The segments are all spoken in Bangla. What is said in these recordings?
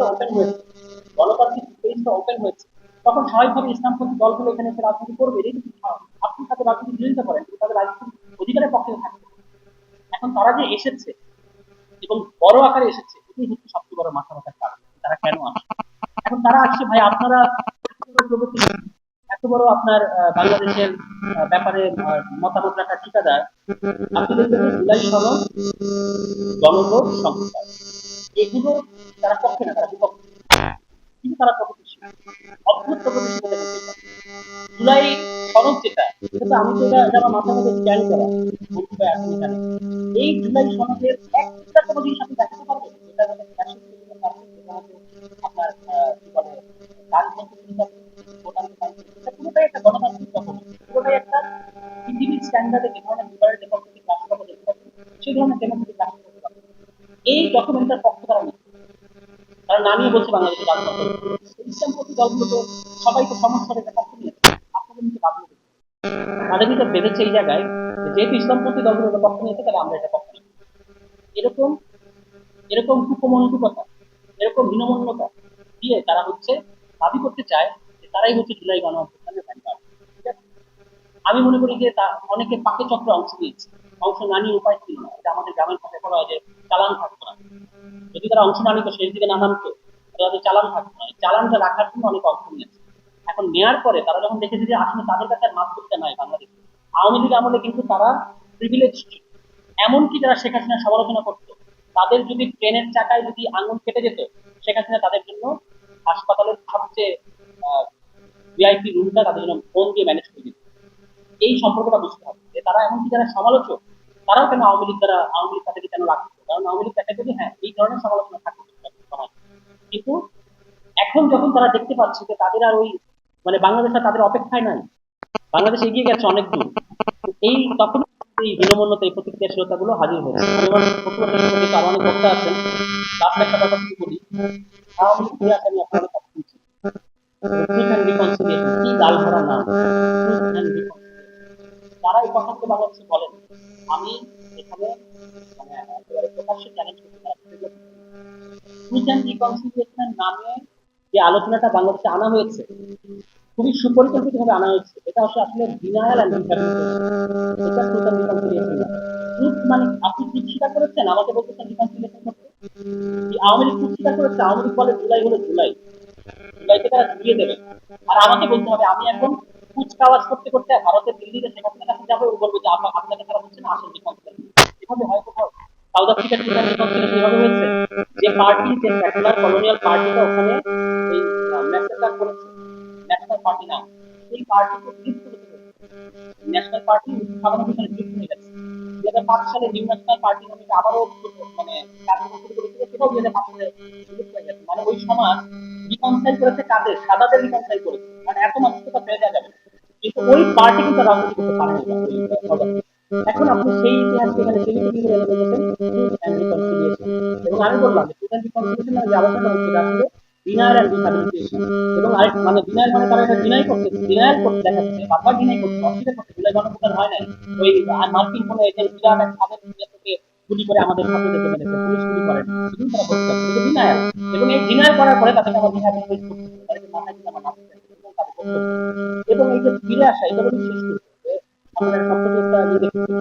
স্পেসটা ওপেন হয়েছে, গণতান্ত্রিক স্পেসটা ওপেন হয়েছে, তখন স্বাভাবিকভাবে ইসলামপন্থী দলগুলো এখানে এসে রাজনীতি করবে, এটাই কিন্তু স্বাভাবিক। আপনি তাদের রাজনীতি বিরোধিতা করেন, কিন্তু তাদের রাজনীতির অধিকারের পক্ষে থাকবে। এখন তারা যে এসেছে এবং বড় আকারে এসেছে, এটাই হচ্ছে সবচেয়ে বড় মাথা ব্যথার কারণ তারা কেন আসে। এখন তারা আসছে, ভাই আপনারা প্রগতি, এত বড় আপনার বাংলাদেশের ব্যাপারে মতামত রাখার ঠিকাদার, আপনি দেখবেন যে জুলাই সনদ, গণভোট, সংস্কার, এগুলো তারা পক্ষে না, তারা বিপক্ষে, কিন্তু তারা প্রগতিশীল, অদ্ভুত প্রগতিশীল হতে পারে। জুলাই সনদ যেটা, এটা তো আমি তো এটা আমার মাথার মধ্যে স্ক্যান করা, বন্ধু ভাই আপনি জানেন, এই জুলাই সনদের একটা কোনো জিনিস আপনি দেখাতে পারবেন যেটা আমাদের ফ্যাশন, আপনার কি বলে রাজনৈতিক হিসাবে ভোটারকে পাইছে, এটা পুরোটাই একটা গণতান্ত্রিক ডকুমেন্ট, পুরোটাই একটা পৃথিবীর স্ট্যান্ডার্ডে যে ধরনের লিবারেল ডেমোক্রেটিক রাষ্ট্রপতি দেখতে পাচ্ছেন, সেই ধরনের ডেমোক্রেটিক রাষ্ট্রপতি পাচ্ছেন। এই ডকুমেন্টের পক্ষে তারা নিচ্ছে, তারা নামিয়ে বলছে বাংলাদেশের রাজনীতি। ইসলামপন্থী দলগুলো তো সবাই তো সমস্যার একটা পক্ষ নিয়েছে, আপনাদের নিচে বাধ্য হয়েছে, তাদের ভিতরে বেঁধেছে এই জায়গায় যে যেহেতু ইসলামপন্থী দলগুলো এটা পক্ষ নিয়েছে, তাহলে আমরা এটা পক্ষ নিই। এরকম এরকম কুপমনোযোগতা, এরকম হীনমন্যতা দিয়ে তারা হচ্ছে দাবি করতে চায় যে তারাই হচ্ছে জুলাই গণ অভ্যুত্থানের ভ্যানগার্ড। ঠিক আছে? আমি মনে করি যে তা অনেকে পাকে চক্রে অংশ নিয়েছে, অংশ না নিয়ে উপায় ছিল না, এটা আমাদের গ্রামের ভাষায় বলা হয় যে চালান থাকতো না। যদি তারা অংশ না নিত, শেষ দিকে না নামতো, তাদের চালান থাকতো না, এই চালানটা রাখার জন্য অনেক অংশ নিয়েছে। এখন নেওয়ার পরে তারা যখন দেখেছে যে আসলে তাদের কাছে আর মাধ্যমটা নয় বাংলাদেশে, আওয়ামী লীগ আমলে কিন্তু তারা প্রিভিলেজ, এমনকি যারা শেখ হাসিনার সমালোচনা করতো, তাদের যদি ট্রেনের চাকায় যদি আঙুল কেটে যেত, শেখ হাসিনা তাদের জন্য হাসপাতালের সবচেয়ে ভিআইপি রুমটা তাদের জন্য ফোন দিয়ে ম্যানেজ করে দিত। এই সম্পর্কটা বুঝতে হবে যে তারা এমনকি যারা সমালোচক, তারাও কেন আওয়ামী লীগ তাদেরকে কেন রাখতো, কারণ আওয়ামী লীগ তাকে যদি হ্যাঁ এই ধরনের সমালোচনা থাকতো সমাজ। কিন্তু এখন যখন তারা দেখতে পাচ্ছে যে তাদের আর ওই মানে বাংলাদেশ আর তাদের অপেক্ষায় নাই, বাংলাদেশ এগিয়ে গেছে অনেক দূর, এই তখন এই হীনমন্যতা, এই প্রতিক্রিয়াশীলতা গুলো হাজির হয়েছে। আমি আমার প্রতিবাদের সময় যেহেতু আরো অনেক বক্তা আছেন, লাস্ট একটা কথা কি বলি, আওয়ামী লীগ ঘুরে আসে, আমি আপনাদের কথা শুনছি, ট্রুথ অ্যান্ড রিকনসিলিয়েশন, কি গাল ভরা নাম, ট্রুথ অ্যান্ড রিকনসিলিয়েশন, যারা এই কথাগুলো বাংলাদেশে বলেন, আমি এখানে মানে একেবারে প্রকাশ্যে চ্যালেঞ্জ করতে পারি, ট্রুথ অ্যান্ড রিকনসিলিয়েশনের নামে যে আলোচনাটা বাংলাদেশে আনা হয়েছে, খুবই সুপরিকল্পিত ভাবে আনা হয়েছে, এটা আসলে ডিনায়াল এন্ড রিহ্যাবিলিটেশন, এটা ট্রুথ এন্ড রিকনসিলিয়েশন না। ট্রুথ মানে আপনি ট্রুথ স্বীকার করেছেন, আমাকে বলতেছেন রিকনসিলিয়েশন করতে। এই আওয়ামী লীগ ট্রুথ স্বীকার করেছে, আওয়ামী লীগ বলে জুলাই হলো জুলাই, জুলাইকে তারা ঝুলিয়ে দেবে, আর আমাকে বলতে হবে আমি এখন কুচকাওয়াজ করতে করতে ভারতের দিল্লিতে শেখ হাসিনার কাছে যাবো এবং বলবো যে আপনাকে তারা হচ্ছে না, আসল রিকনসিলিয়েশন। এভাবে হয় কোথাও? সাউথ আফ্রিকার ট্রুথ এন্ড রিকনসিলিয়েশন এভাবে হয়েছে, যে পার্টি, যে সেকুলার কলোনিয়াল পার্টিটা ওখানে এই ম্যাসেকার করেছে, ন্যাশনাল পার্টি নাম, এই পার্টিকে বিলুপ্ত হতে হয়েছে। ন্যাশনাল পার্টি 1997 সালে বিলুপ্ত হয়ে গেছে। 2005 সালে নিউ ন্যাশনাল পার্টি নামে আবারও মানে কার্যকর শুরু করেছিল, সেটাও 2005 সালে বিলুপ্ত হয়ে গেছে। মানে ওই সমাজ রিকনসাইল করেছে কাদের? সাদাদের রিকনসাইল করেছে, মানে এত মানুষ তো ফেলে দেওয়া যাবে না। কিন্তু ওই পার্টি কিন্তু রাজনীতি করতে পারে না ওই সাউথ আফ্রিকা। এখন আপনি সেই ইতিহাসকে এখানে টেলিভিশন করে এনে বলতেছেন ট্রুথ অ্যান্ড রিকনসিলিয়েশন, এবং আমি বললাম যে ট্রুথ অ্যান্ড রিকনসিলিয়েশন যে আলোচনা হচ্ছে এটা আসলে ডিনায়াল এন্ড রিহ্যাবিলিটেশন। এবং আরেক মানে ডিনায়াল মানে তারা এটা ডিনাই করতে, ডিনায়াল করতে দেখাচ্ছে, বারবার ডিনাই করছে, অস্বীকার করছে জুলাই গণঅভ্যুত্থান হয় নাই। ওই মার্কিন কোন এজেন্ট বিরাট এক তাদের থেকে গুলি করে আমাদের ছাত্রদেরকে মেরেছে, পুলিশ গুলি করেন, কিন্তু তারা বলতে চাচ্ছে এটা ডিনায়াল। এবং এই ডিনায়াল করার পরে তাদেরকে আবার রিহ্যাবিলিটেট করতে হবে, তাদেরকে মাথায় কিন্তু আমার নাচতে হবে এবং তাদের করতে হবে। এবং এই যে ফিরে আসা, এটা বলি শেষ করতে আমরা সম্প্রতি একটা ইয়ে দেখেছি,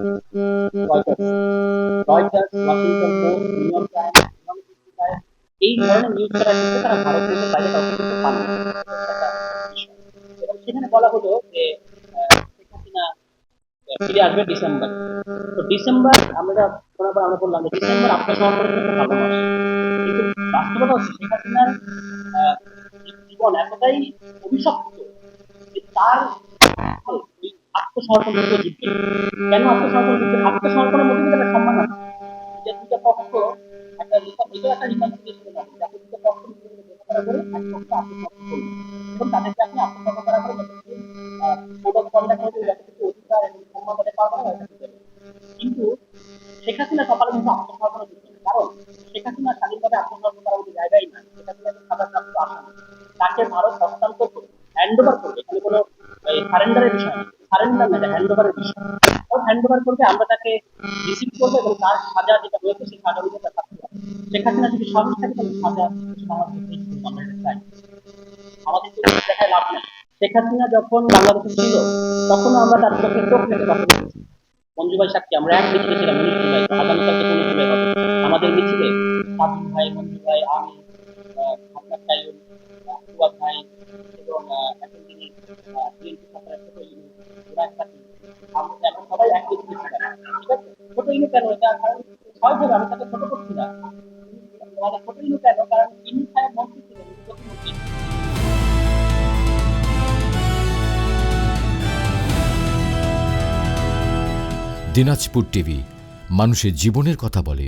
Reuters, Washington post, new York Times, economic Times, এই ধরনের নিউজ ছাড়া কিন্তু তারা ভারতের বাইরে কাউকে কিন্তু পান না। এবং সেখানে বলা হলো যে শেখ হাসিনা ফিরে আসবে ডিসেম্বর। তো ডিসেম্বর আমরা শোনার পর আমরা বললাম যে ডিসেম্বর আত্মসমর্পণের জন্য ভালো মাস, কিন্তু বাস্তবতা হচ্ছে শেখ হাসিনার আহ, জীবন এতটাই অভিশপ্ত যে তার ওই আত্মসমর্পণ করতে জিতবে। কেন আত্মসমর্পণ করতে? আত্মসমর্পণের মধ্যে কিন্তু একটা সম্মান আছে, যে দুটো পক্ষ একটা এটা একটা রিকনসিলিয়েশন আছে, যাতে দুটো পক্ষ নিজেদের বোঝাপড়া করে এক পক্ষ আত্মসমর্পণ করবে এবং তাদেরকে আপনি আত্মসমর্পণ করার পরে যতটুকু কোড অফ কন্ডাক্ট হবে, যতটুকু অধিকার এবং সম্মান তাদের পাওয়া যাবে হয়তো দিতে হবে। কিন্তু শেখ হাসিনা কপালে কিন্তু আত্মসমর্পণ করছে না, কারণ শেখ হাসিনা স্বাধীনভাবে আত্মসমর্পণ করার মতো জায়গায় না, শেখ হাসিনা একটা সাজাপ্রাপ্ত আসামি, তাকে ভারত হস্তান্তর করবে, হ্যান্ড ওভার করবে, এখানে কোনো সারেন্ডারের বিষয় নেই, সারেন্ডার না, হ্যান্ড ওভারের বিষয়, হ্যান্ড ওভার করবে, আমরা তাকে রিসিভ করবো এবং তার সাজা যেটা হয়েছে সেই সাজা অনুযায়ী তার শাস্তি হবে। শেখ হাসিনা যদি সাহস থাকে তাহলে সাজা বাংলাদেশে পেশ করবো, আমরা এটা চাই। আমাদের তো দেখায় লাভ নাই। শেখ হাসিনা যখন বাংলাদেশে ছিল তখনও আমরা তার চোখে চোখ রেখে কথা বলেছি। মঞ্জু ভাই সাক্ষী, আমরা এক মিছিলে ছিলাম 19 জুলাই, আগামীকালকে 19 জুলাই হবে। আমাদের মিছিলে সাজিদ ভাই, মঞ্জু ভাই, আমি, আপনার তাইয়ুব, ফুয়াদ ভাই এবং এখন যিনি বিএনপি সরকারের ছোট ইনু, জুনায়েদ সাকি, আমরা সবাই এক মিছিলে ছিলাম। ঠিক আছে? ছোট ইনু কেন এটা কারণ স্বাভাবিকভাবে আমি তাকে ছোট করছি না। মানে ছোট ইনু কেন কারণ ইনু সাহেব মন্ত্রী ছিলেন, উনি প্রতিমন্ত্রী। দিনাজপুর টিভি, মানুষের জীবনের কথা বলে।